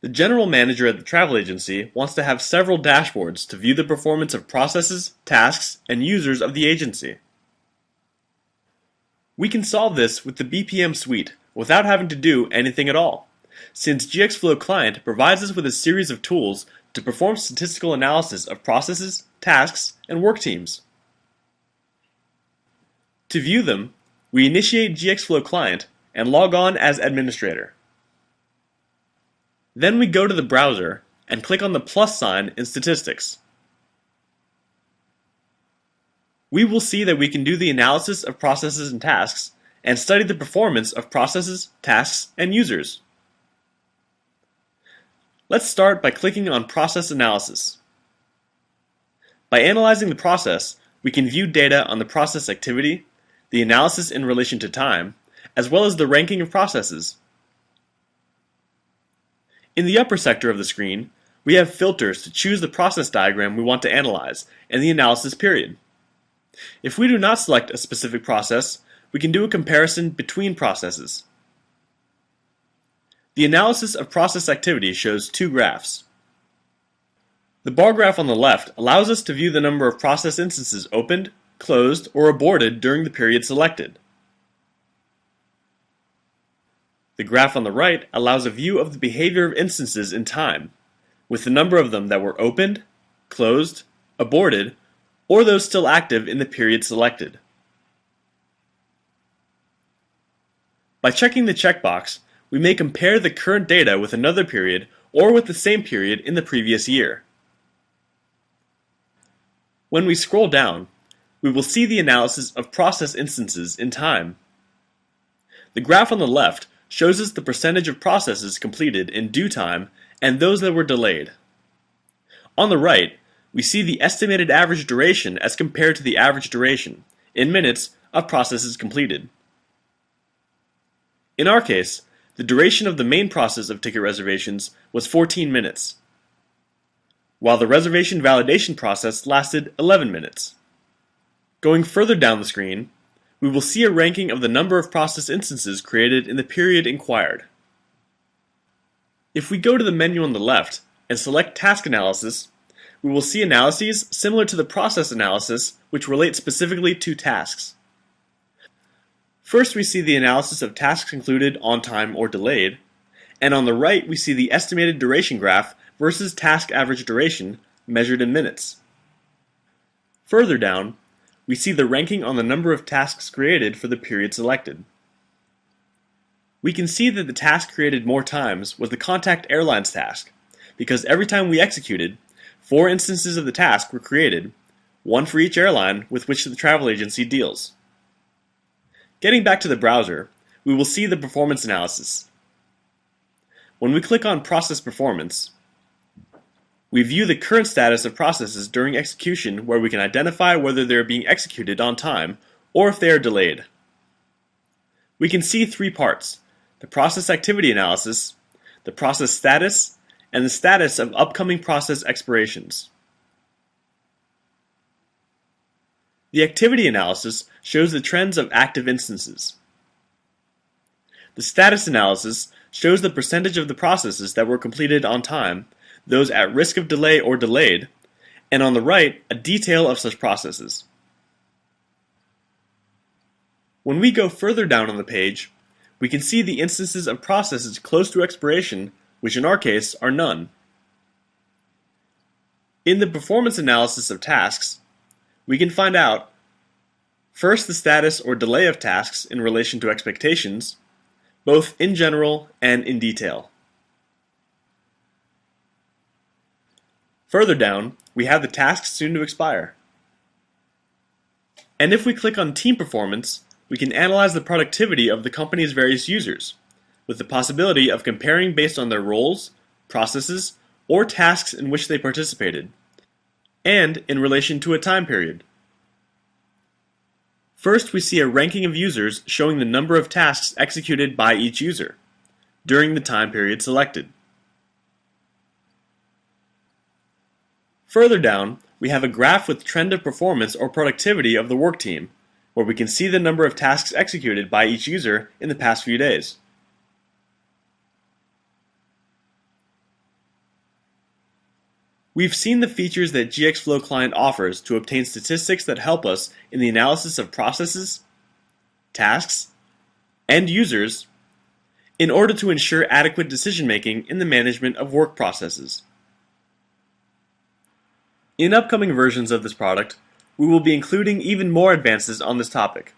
The general manager at the travel agency wants to have several dashboards to view the performance of processes, tasks, and users of the agency. We can solve this with the BPM suite without having to do anything at all, since Gxflow Client provides us with a series of tools to perform statistical analysis of processes, tasks, and work teams. To view them, we initiate Gxflow Client and log on as administrator. Then we go to the browser and click on the plus sign in Statistics. We will see that we can do the analysis of processes and tasks and study the performance of processes, tasks, and users. Let's start by clicking on Process Analysis. By analyzing the process, we can view data on the process activity, the analysis in relation to time, as well as the ranking of processes. In the upper sector of the screen, we have filters to choose the process diagram we want to analyze and the analysis period. If we do not select a specific process, we can do a comparison between processes. The analysis of process activity shows two graphs. The bar graph on the left allows us to view the number of process instances opened, closed, or aborted during the period selected. The graph on the right allows a view of the behavior of instances in time, with the number of them that were opened, closed, aborted, or those still active in the period selected. By checking the checkbox, we may compare the current data with another period or with the same period in the previous year. When we scroll down, we will see the analysis of process instances in time. The graph on the left shows us the percentage of processes completed in due time and those that were delayed. On the right, we see the estimated average duration as compared to the average duration, in minutes, of processes completed. In our case, the duration of the main process of ticket reservations was 14 minutes, while the reservation validation process lasted 11 minutes. Going further down the screen, we will see a ranking of the number of process instances created in the period inquired. If we go to the menu on the left and select Task Analysis, we will see analyses similar to the process analysis which relate specifically to tasks. First, we see the analysis of tasks concluded on time or delayed, and on the right we see the estimated duration graph versus task average duration measured in minutes. Further down, we see the ranking on the number of tasks created for the period selected. We can see that the task created more times was the Contact Airlines task, because every time we executed, 4 instances of the task were created, one for each airline with which the travel agency deals. Getting back to the browser, we will see the performance analysis. When we click on Process Performance, we view the current status of processes during execution, where we can identify whether they are being executed on time or if they are delayed. We can see 3 parts: the process activity analysis, the process status, and the status of upcoming process expirations. The activity analysis shows the trends of active instances. The status analysis shows the percentage of the processes that were completed on time, those at risk of delay or delayed, and on the right, a detail of such processes. When we go further down on the page, we can see the instances of processes close to expiration, which in our case are none. In the performance analysis of tasks, we can find out first the status or delay of tasks in relation to expectations, both in general and in detail. Further down, we have the tasks soon to expire. And if we click on Team Performance, we can analyze the productivity of the company's various users, with the possibility of comparing based on their roles, processes, or tasks in which they participated, and in relation to a time period. First, we see a ranking of users showing the number of tasks executed by each user during the time period selected. Further down, we have a graph with trend of performance or productivity of the work team, where we can see the number of tasks executed by each user in the past few days. We've seen the features that Gxflow Client offers to obtain statistics that help us in the analysis of processes, tasks, and users in order to ensure adequate decision-making in the management of work processes. In upcoming versions of this product, we will be including even more advances on this topic.